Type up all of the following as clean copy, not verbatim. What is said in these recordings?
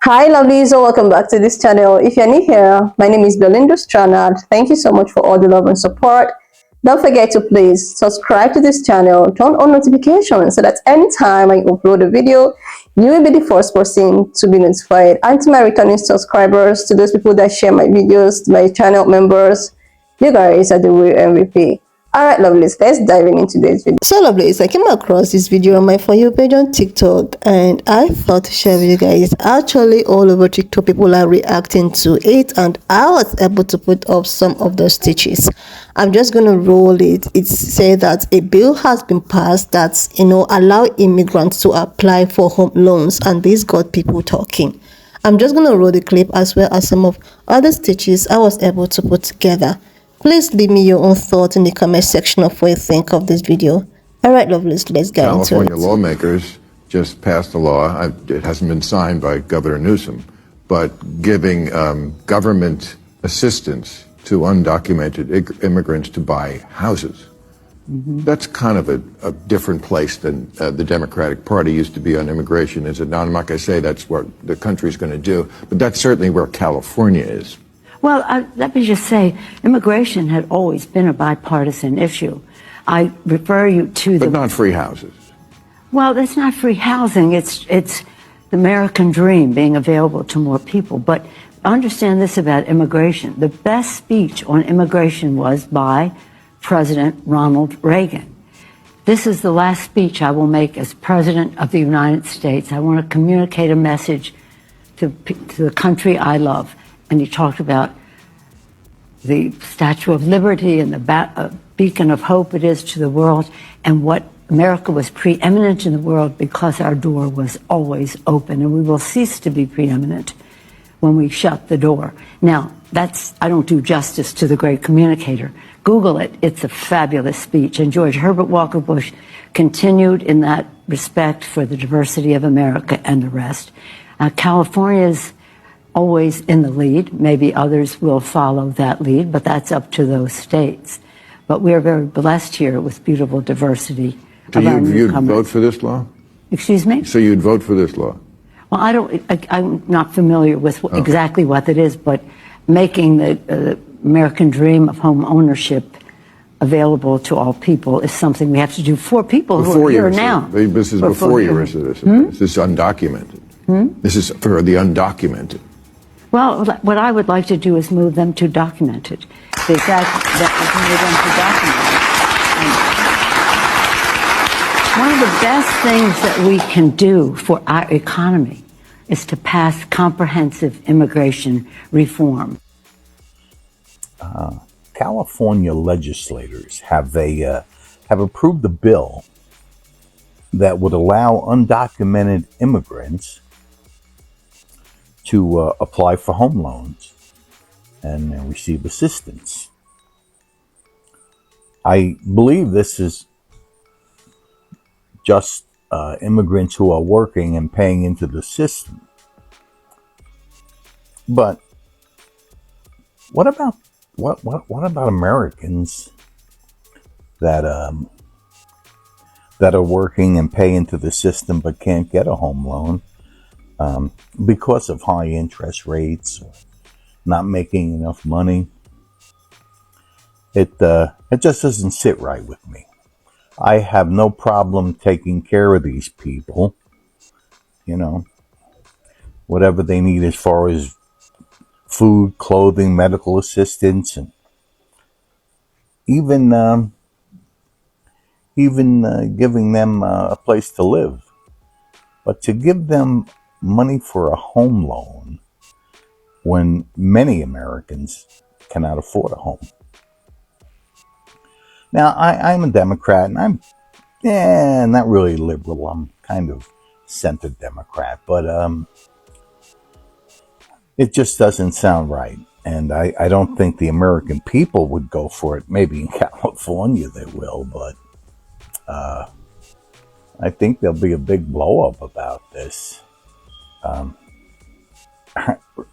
Hi lovelies, and welcome back to this channel. If you're new here, my name is Belinda Stranad. Thank you so much for all the love and support. Don't forget to please subscribe to this channel, turn on notifications so that anytime I upload a video, you will be the first person to be notified. And to my returning subscribers, to those people that share my videos, to my channel members, you guys are the real MVP. Alright lovelies, let's dive into today's video. So lovelies, I came across this video on my For You page on TikTok and I thought to share with you guys. Actually all over TikTok people are reacting to it and I was able to put up some of the stitches. I'm just gonna roll it. It said that a bill has been passed that allow immigrants to apply for home loans, and this got people talking. I'm just gonna roll the clip as well as some of other stitches I was able to put together. Please leave me your own thoughts in the comment section of what you think of this video. Alright lovelies, let's get into it. California lawmakers just passed a law, it hasn't been signed by Governor Newsom, but giving government assistance to undocumented immigrants to buy houses. That's kind of a different place than the Democratic Party used to be on immigration, is it not? I'm not going to say that's what the country's going to do, but that's certainly where California is. Well, let me just say, immigration had always been a bipartisan issue. I refer you to But not free houses. Well, it's not free housing. It's the American dream being available to more people. But understand this about immigration. The best speech on immigration was by President Ronald Reagan. This is the last speech I will make as President of the United States. I want to communicate a message to the country I love. And he talked about the Statue of Liberty and the beacon of hope it is to the world, and what America was preeminent in the world because our door was always open, and we will cease to be preeminent when we shut the door. Now, I don't do justice to the great communicator. Google it. It's a fabulous speech. And George Herbert Walker Bush continued in that respect for the diversity of America and the rest. California's always in the lead. Maybe others will follow that lead, but that's up to those states. But we are very blessed here with beautiful diversity. So you'd vote for this law? Excuse me? So you'd vote for this law? Well, I'm not familiar with exactly what it is, but making the American dream of home ownership available to all people is something we have to do for people who are here now. This is before you were a citizen. This is undocumented. This is for the undocumented. Well, what I would like to do is move them to documented. The fact that we can move them to documented. One of the best things that we can do for our economy is to pass comprehensive immigration reform. California legislators have approved a bill that would allow undocumented immigrants to apply for home loans and receive assistance. I believe this is just immigrants who are working and paying into the system. But what about Americans that are working and pay into the system but can't get a home loan because of high interest rates or not making enough money? It just doesn't sit right with me. I have no problem taking care of these people, whatever they need as far as food, clothing, medical assistance, and even giving them a place to live. But to give them money for a home loan when many Americans cannot afford a home. Now, I'm a Democrat, and I'm not really liberal. I'm kind of center Democrat, but it just doesn't sound right. And I don't think the American people would go for it. Maybe in California they will, but I think there'll be a big blow-up about this.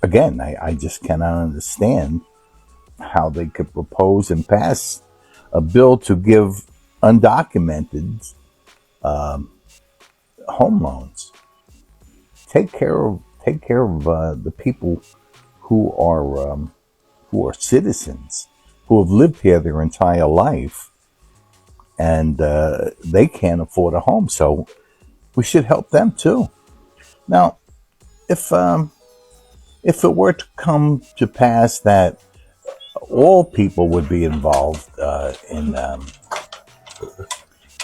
Again, I just cannot understand how they could propose and pass a bill to give undocumented home loans. Take care take care of the people who are citizens, who have lived here their entire life, and they can't afford a home. So we should help them too. Now, if it were to come to pass that all people would be involved in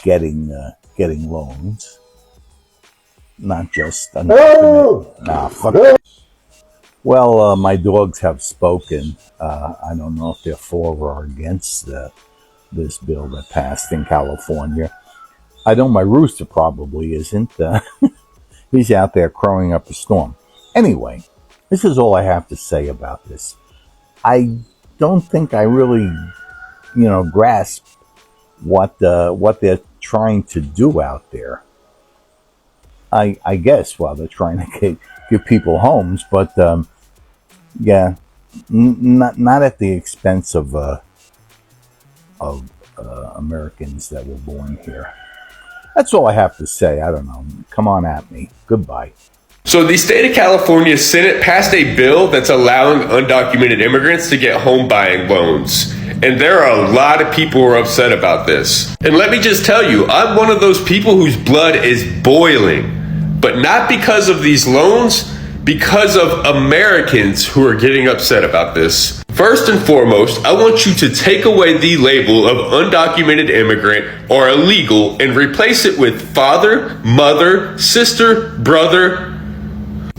getting loans, not just undocumented. Nah, fuck it. Well, my dogs have spoken. I don't know if they're for or against this bill that passed in California. I know my rooster probably isn't. He's out there crowing up a storm. Anyway, this is all I have to say about this. I don't think I really, grasp what they're trying to do out there. I guess they're trying to give people homes, but yeah, not at the expense of Americans that were born here. That's all I have to say. I don't know. Come on at me. Goodbye. So the state of California Senate passed a bill that's allowing undocumented immigrants to get home buying loans. And there are a lot of people who are upset about this. And let me just tell you, I'm one of those people whose blood is boiling. But not because of these loans, because of Americans who are getting upset about this. First and foremost, I want you to take away the label of undocumented immigrant or illegal and replace it with father, mother, sister, brother,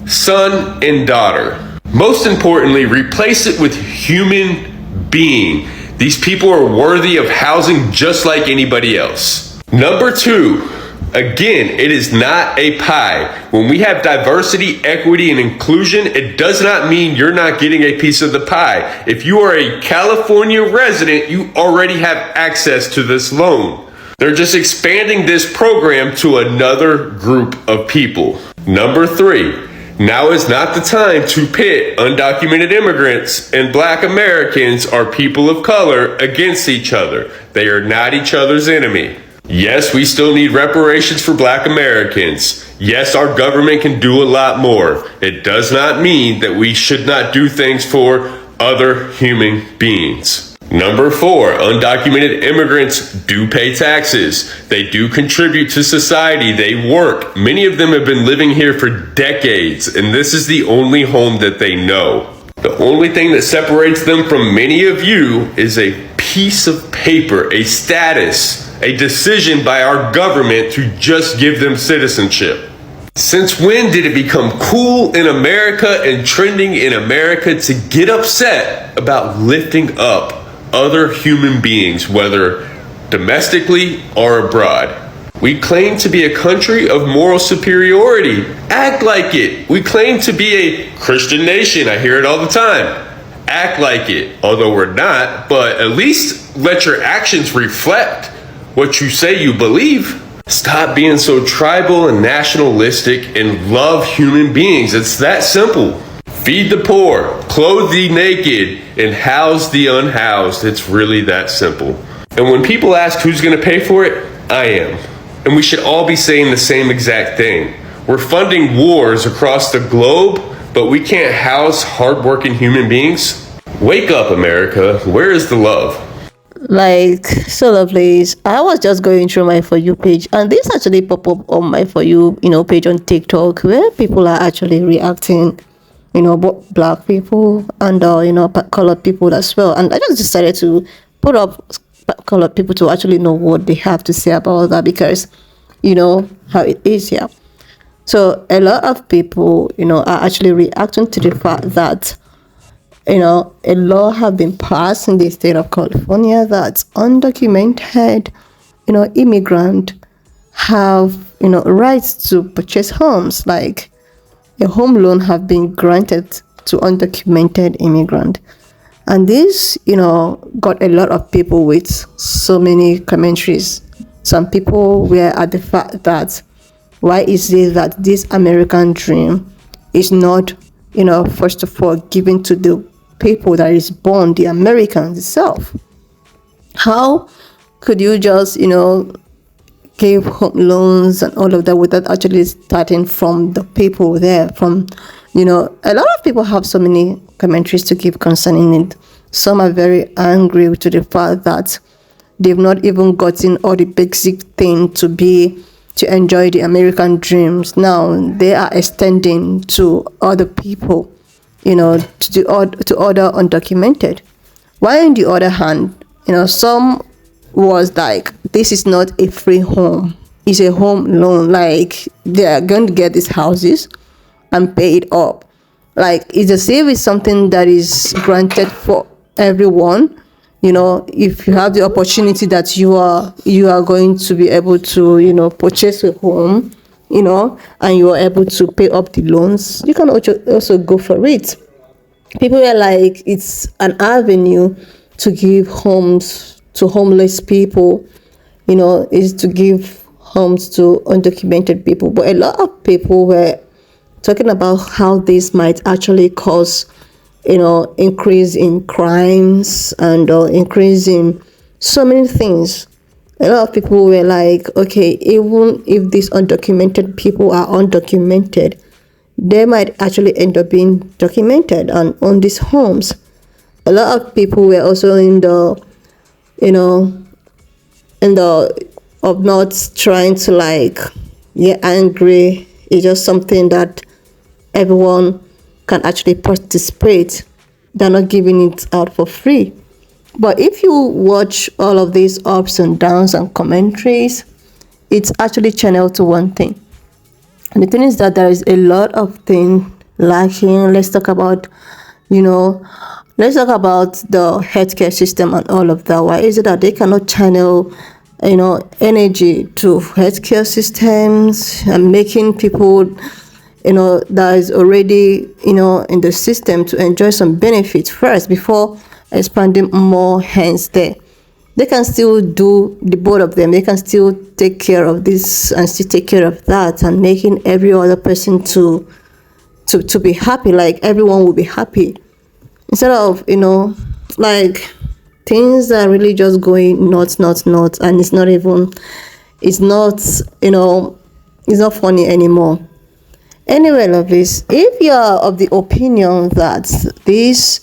son, and daughter. Most importantly, replace it with human being. These people are worthy of housing just like anybody else. Number two, again, it is not a pie. When we have diversity, equity, and inclusion, it does not mean you're not getting a piece of the pie. If you are a California resident, you already have access to this loan. They're just expanding this program to another group of people. Number three, now is not the time to pit undocumented immigrants and Black Americans or people of color against each other. They are not each other's enemy. Yes, we still need reparations for Black Americans. Yes, our government can do a lot more. It does not mean that we should not do things for other human beings. Number four, undocumented immigrants do pay taxes. They do contribute to society. They work. Many of them have been living here for decades, and this is the only home that they know. The only thing that separates them from many of you is a piece of paper, a status, a decision by our government to just give them citizenship. Since when did it become cool in America and trending in America to get upset about lifting up other human beings, whether domestically or abroad? We claim to be a country of moral superiority. Act like it. We claim to be a Christian nation. I hear it all the time. Act like it. Although we're not, but at least let your actions reflect what you say you believe. Stop being so tribal and nationalistic and love human beings. It's that simple. Feed the poor, clothe the naked, and house the unhoused. It's really that simple. And when people ask who's going to pay for it, I am. And we should all be saying the same exact thing. We're funding wars across the globe, but we can't house hardworking human beings. Wake up, America. Where is the love? Like, so lovely. I was just going through my For You page, and this actually pop up on my For You, page on TikTok, where people are actually reacting, both Black people and, colored people as well. And I just decided to put up colored people to actually know what they have to say about that, because, how it is here. So a lot of people, are actually reacting to the fact that, a law have been passed in the state of California that undocumented, immigrant have, rights to purchase homes. Like, a home loan have been granted to undocumented immigrant. And this, got a lot of people with so many commentaries. Some people were at the fact that, why is it that this American dream is not, first of all, given to the people that is born, the Americans itself? How could you just, give home loans and all of that without actually starting from the people there, from, You know, a lot of people have so many commentaries to give concerning it. Some are very angry to the fact that they've not even gotten all the basic thing to enjoy the American dreams. Now they are extending to other people, you know, to other undocumented. While on the other hand, you know, some was like, this is not a free home. It's a home loan. Like, they are going to get these houses and pay it up. Like, it's as if it's something that is granted for everyone. You know, if you have the opportunity that you are going to be able to, you know, purchase a home, you know, and you are able to pay up the loans, you can also go for it. People were like, it's an avenue to give homes to homeless people, you know, is to give homes to undocumented people. But a lot of people were talking about how this might actually cause, you know, increase in crimes and increase in so many things. A lot of people were like, okay, even if these undocumented people are undocumented, they might actually end up being documented and on these homes. A lot of people were also in the, you know, of not trying to like get angry. It's just something that everyone can actually participate. They're not giving it out for free. But if you watch all of these ups and downs and commentaries, it's actually channeled to one thing. And the thing is that there is a lot of things lacking. Let's talk about, you know, let's talk about the healthcare system and all of that. Why is it that they cannot channel, you know, energy to healthcare systems and making people, you know, that is already, you know, in the system to enjoy some benefits first before expanding more hands there? They can still do the both of them. They can still take care of this and still take care of that, and making every other person to be happy. Like, everyone will be happy, instead of, you know, like, things are really just going nuts, and it's not, you know, it's not funny anymore. Anyway, lovelies, if you are of the opinion that this,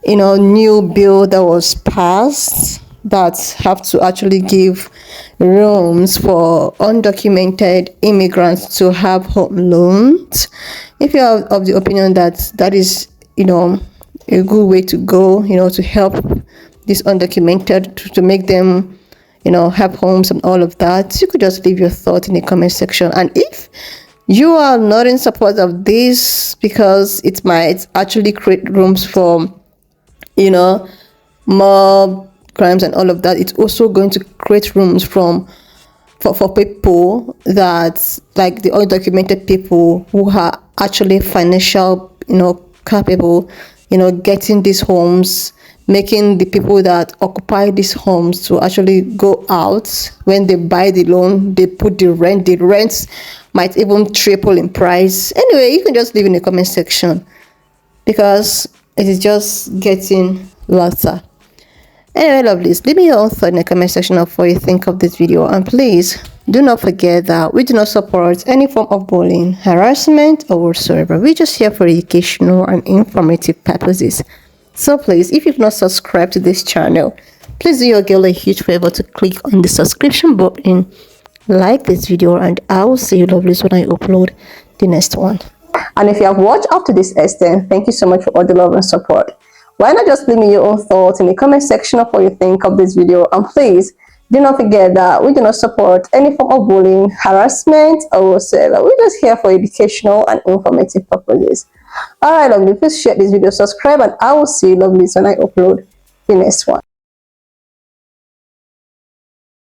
you know, new bill that was passed that have to actually give rooms for undocumented immigrants to have home loans, if you are of the opinion that that is, you know, a good way to go, you know, to help these undocumented, to make them, you know, have homes and all of that, you could just leave your thought in the comment section. And if you are not in support of this, because it might actually create rooms for, you know, more crimes and all of that, it's also going to create rooms for people that, like the undocumented people who are actually financial, you know, capable, you know, getting these homes, making the people that occupy these homes to actually go out. When they buy the loan, they put the rents might even triple in price. Anyway, you can just leave in the comment section, because it is just getting latter. Anyway, lovelies, leave me your own thought in the comment section of what you think of this video. And please do not forget that we do not support any form of bullying, harassment, or whatsoever. We're just here for educational and informative purposes. So please, if you've not subscribed to this channel, please do your girl a huge favor to click on the subscription button, like this video, and I will see you, lovelies, when I upload the next one. And if you have watched up to this extent, thank you so much for all the love and support. Why not just leave me your own thoughts in the comment section of what you think of this video. And please do not forget that we do not support any form of bullying, harassment, or whatsoever. We're just here for educational and informative purposes. Alright, lovely, please share this video, subscribe, and I will see you, lovelies, when I upload the next one.